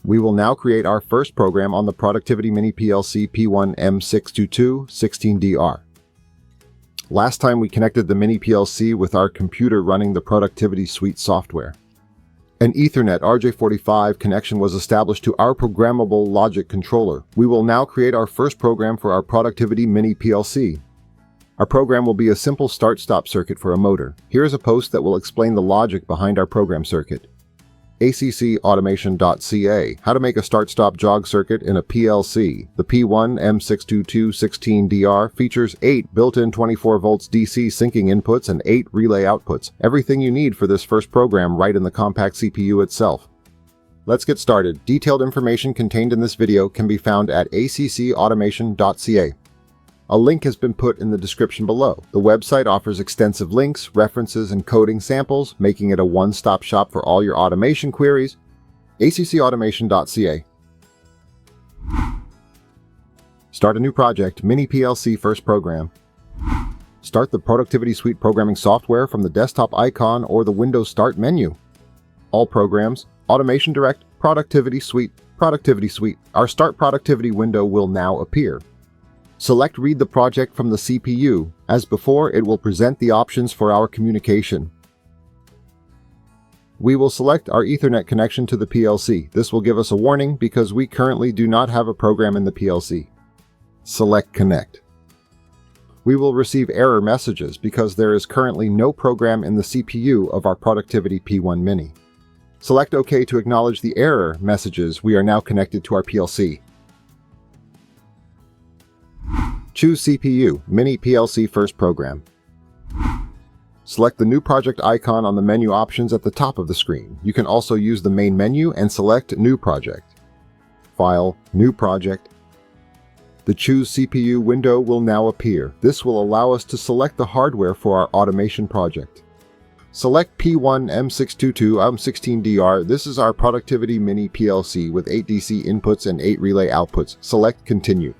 We will now create our first program on the Productivity Mini PLC P1-M622-16DR. Last time we connected the Mini PLC with our computer running the Productivity Suite software. An Ethernet RJ45 connection was established to our programmable logic controller. We will now create our first program for our Productivity Mini PLC. Our program will be a simple start-stop circuit for a motor. Here is a post that will explain the logic behind our program circuit. ACCautomation.ca, how to make a start-stop jog circuit in a PLC. The P1-M622-16DR features 8 built-in 24 volts DC syncing inputs and 8 relay outputs. Everything you need for this first program right in the compact CPU itself. Let's get started. Detailed information contained in this video can be found at ACCautomation.ca. A link has been put in the description below. The website offers extensive links, references, and coding samples, making it a one-stop shop for all your automation queries. ACCautomation.ca. Start a new project, Mini PLC first program. Start the Productivity Suite programming software from the desktop icon or the Windows Start menu. All programs, Automation Direct, Productivity Suite, Productivity Suite. Our Start Productivity window will now appear. Select Read the project from the CPU. As before, it will present the options for our communication. We will select our Ethernet connection to the PLC. This will give us a warning because we currently do not have a program in the PLC. Select Connect. We will receive error messages because there is currently no program in the CPU of our Productivity P1 Mini. Select OK to acknowledge the error messages. We are now connected to our PLC. Choose CPU, Mini PLC first program. Select the new project icon on the menu options at the top of the screen. You can also use the main menu and select New Project. File, New Project. The Choose CPU window will now appear. This will allow us to select the hardware for our automation project. Select P1-M622-16DR. This is our Productivity Mini PLC with 8 DC inputs and 8 relay outputs. Select Continue.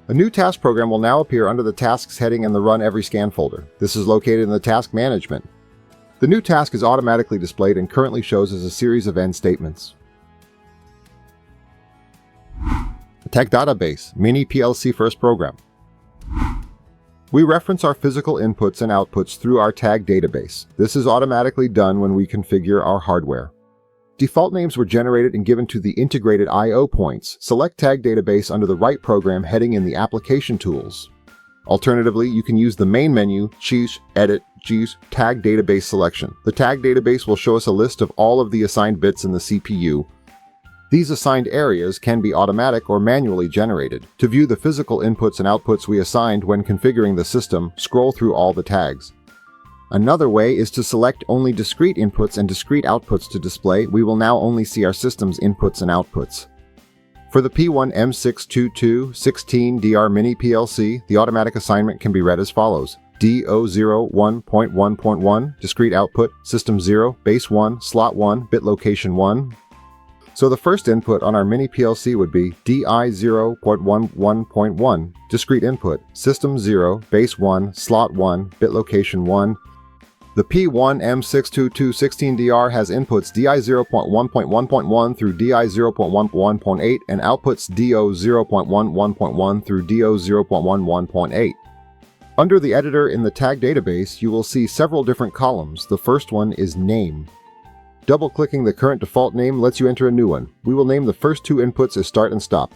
A new task program will now appear under the Tasks heading in the Run Every Scan folder. This is located in the Task Management. The new task is automatically displayed and currently shows as a series of end statements. Tag Database, Mini PLC first program. We reference our physical inputs and outputs through our tag database. This is automatically done when we configure our hardware. Default names were generated and given to the integrated I/O points. Select Tag Database under the right program heading in the Application Tools. Alternatively, you can use the main menu, Choose, Edit, Choose Tag Database selection. The Tag Database will show us a list of all of the assigned bits in the CPU. These assigned areas can be automatic or manually generated. To view the physical inputs and outputs we assigned when configuring the system, scroll through all the tags. Another way is to select only discrete inputs and discrete outputs to display. We will now only see our system's inputs and outputs. For the P1-M622-16DR Mini PLC, the automatic assignment can be read as follows. DO01.1.1, discrete output, system 0, base 1, slot 1, bit location 1. So the first input on our Mini PLC would be DI0.11.1, discrete input, system 0, base 1, slot 1, bit location 1. The P1-M622-16DR has inputs DI0.1.1.1 through DI0.11.8 and outputs DO0.11.1 through DO0.11.8. Under the editor in the tag database, you will see several different columns. The first one is Name. Double-clicking the current default name lets you enter a new one. We will name the first two inputs as Start and Stop.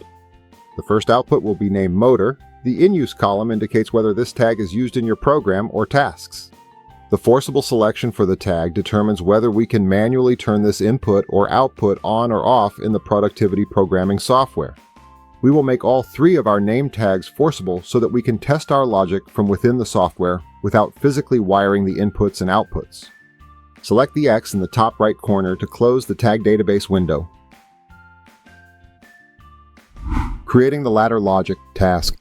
The first output will be named Motor. The In-Use column indicates whether this tag is used in your program or tasks. The forcible selection for the tag determines whether we can manually turn this input or output on or off in the productivity programming software. We will make all 3 of our name tags forcible so that we can test our logic from within the software without physically wiring the inputs and outputs. Select the X in the top right corner to close the tag database window. Creating the ladder logic task.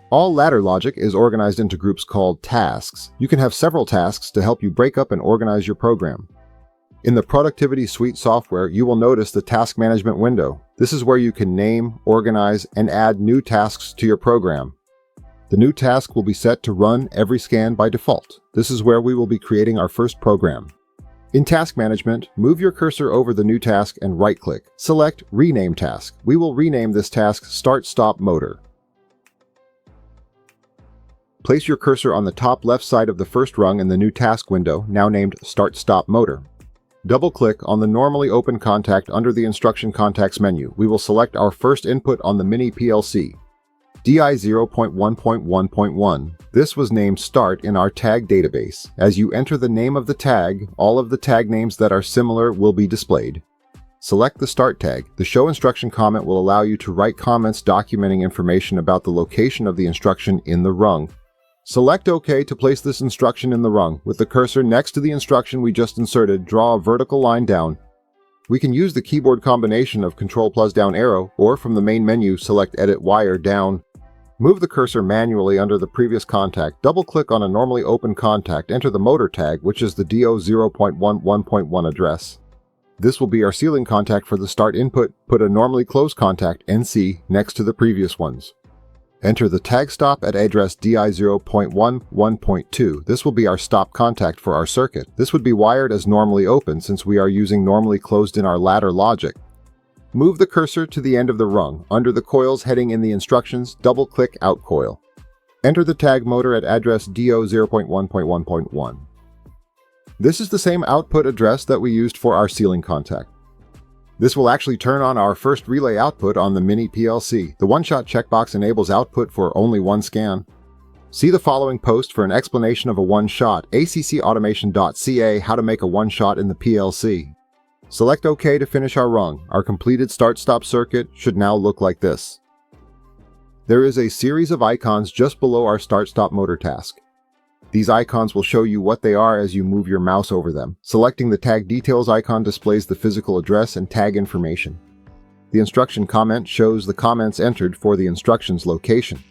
All ladder logic is organized into groups called tasks. You can have several tasks to help you break up and organize your program. In the Productivity Suite software, you will notice the Task Management window. This is where you can name, organize, and add new tasks to your program. The new task will be set to run every scan by default. This is where we will be creating our first program. In Task Management, move your cursor over the new task and right-click. Select Rename Task. We will rename this task Start-Stop Motor. Place your cursor on the top left side of the first rung in the new task window, now named Start-Stop Motor. Double-click on the normally open contact under the Instruction Contacts menu. We will select our first input on the Mini PLC. DI 0.1.1.1. This was named Start in our tag database. As you enter the name of the tag, all of the tag names that are similar will be displayed. Select the Start tag. The Show Instruction comment will allow you to write comments documenting information about the location of the instruction in the rung. Select OK to place this instruction in the rung. With the cursor next to the instruction we just inserted, draw a vertical line down. We can use the keyboard combination of Ctrl+ down arrow, or from the main menu, select Edit Wire down. Move the cursor manually under the previous contact, double-click on a normally open contact, enter the motor tag, which is the DO 0.11.1 address. This will be our ceiling contact for the start input. Put a normally closed contact, NC, next to the previous ones. Enter the tag stop at address DI 0.11.2. This will be our stop contact for our circuit. This would be wired as normally open since we are using normally closed in our ladder logic. Move the cursor to the end of the rung. Under the coils heading in the instructions, double-click Out Coil. Enter the tag motor at address DO 0.1.1.1. This is the same output address that we used for our ceiling contact. This will actually turn on our first relay output on the Mini PLC. The one-shot checkbox enables output for only one scan. See the following post for an explanation of a one-shot, accautomation.ca, how to make a one-shot in the PLC. Select OK to finish our rung. Our completed start-stop circuit should now look like this. There is a series of icons just below our start-stop motor task. These icons will show you what they are as you move your mouse over them. Selecting the Tag Details icon displays the physical address and tag information. The instruction comment shows the comments entered for the instruction's location.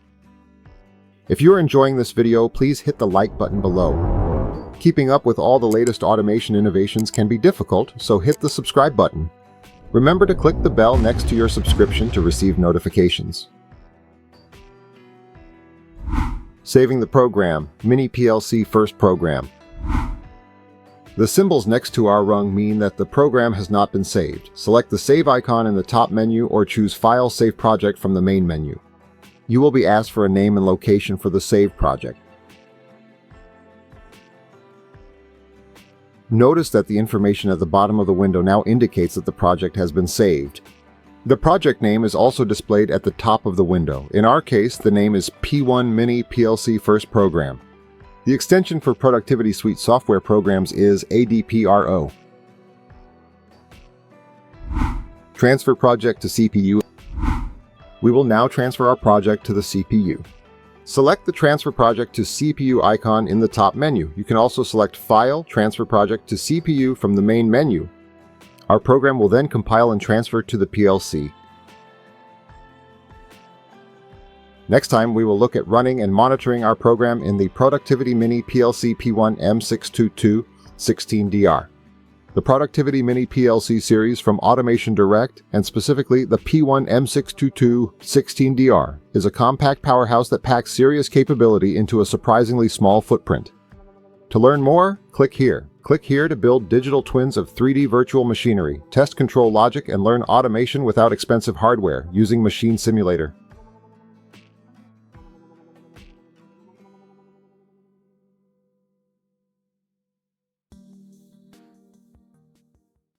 If you are enjoying this video, please hit the like button below. Keeping up with all the latest automation innovations can be difficult, so hit the subscribe button. Remember to click the bell next to your subscription to receive notifications. Saving the program, Mini PLC first program. The symbols next to our rung mean that the program has not been saved. Select the Save icon in the top menu or choose File Save Project from the main menu. You will be asked for a name and location for the saved project. Notice that the information at the bottom of the window now indicates that the project has been saved. The project name is also displayed at the top of the window. In our case, the name is P1 Mini PLC First Program. The extension for Productivity Suite software programs is ADPRO. Transfer project to CPU. We will now transfer our project to the CPU. Select the Transfer Project to CPU icon in the top menu. You can also select File, Transfer Project to CPU from the main menu. Our program will then compile and transfer to the PLC. Next time, we will look at running and monitoring our program in the Productivity Mini PLC P1-M622-16DR. The Productivity Mini PLC series from Automation Direct, and specifically the P1-M622-16DR, is a compact powerhouse that packs serious capability into a surprisingly small footprint. To learn more, click here. Click here to build digital twins of 3D virtual machinery, test control logic, and learn automation without expensive hardware using Machine Simulator.